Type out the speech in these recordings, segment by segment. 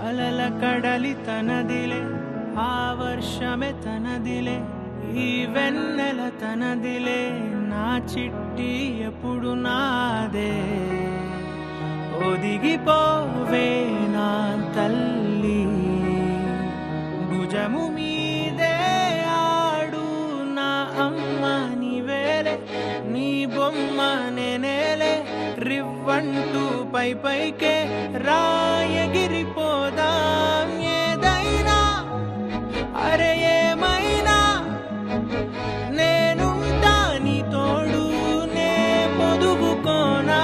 అలల కడలి తనదిలే, ఆ వర్షమే తనదిలే, ఈ వెన్నెల తనదిలే, నా చిట్టి ఎప్పుడు నాదే. ఒదిగిపోవే నా తల్లి, భుజము మీదే ఆడు నా అమ్మ నీవేలే, నీ బొమ్మ నేనేలే, రివ్వంటూ పై పైకే రాయగిరిపోదాం. ఏదైనా అరే ఏమైనా నేనుంటా నీ తోడు, నే పొదుగుకోనారా.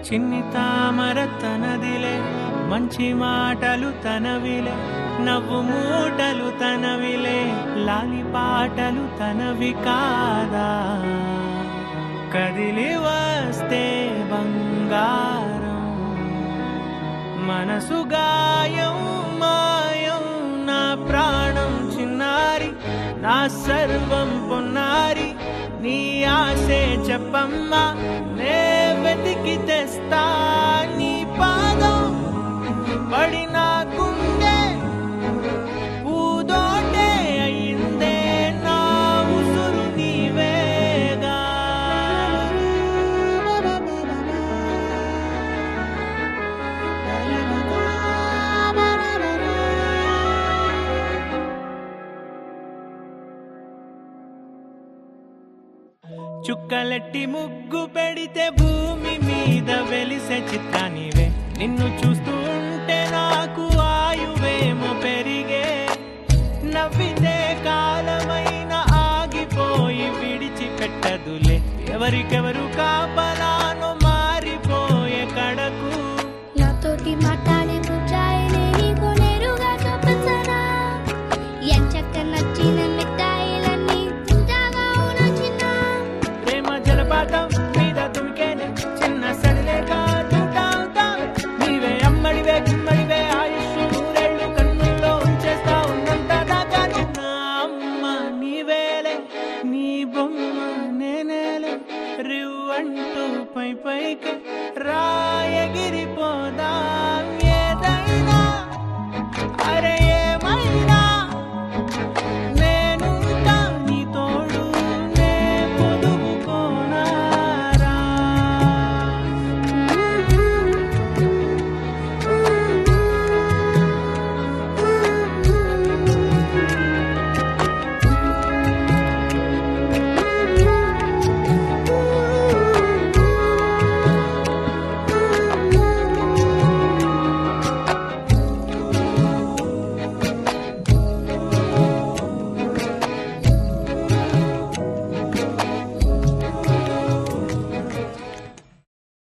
చిన్ని తామర తనదిలే, మంచి మాటలు తనవిలే, నవ్వు మూటలు తనవిలే, లాలి పాటలు తనవి కాదా. కదిలి వస్తే బంగారం, మనసు గాయం మాయం, నా ప్రాణం చిన్నారి, నా సర్వం పొన్నారి, నీ ఆశే చెప్పమ్మా, నే వెతికి తెస్తా నీ పాదం. పడిన గుండె పూదోటే అయిందే, నా ఉసురు నీవేగా. చుక్కలెట్టి ముగ్గు పెడితే భూమి మీద వెలిసే చిత్రానివే, నిన్ను చూస్తూ ఉంటే నాకు ఆయువేమో పెరిగే. నవ్వితే కాలమైన ఆగిపోయి విడిచిపెట్టదులే, ఎవరికెవరు కాపలానో మారిపోయే కడకు. నాతోటి మాట్లాడే ముచ్చాయిని నీకు నేరుగా చూపించనా, ఎంచక్క నచ్చిన మిఠాయిలన్నీ తింటాగా నచ్చిన. ప్రేమ జలపాతం మీద తుమికేనే, చిన్న సడిలేక చూటావుతా, నీవే అమ్మడివే గుమ్మడివే, ఆయుష్ నూరేళ్ళు కన్నుల్లో ఉంచేస్తా ఉన్నంత దాకా. నా అమ్మ నీవేలే, నీ బొమ్మ నేనేలే, రివ్వంటూ పై పైకి రాయగిరిపోదాం.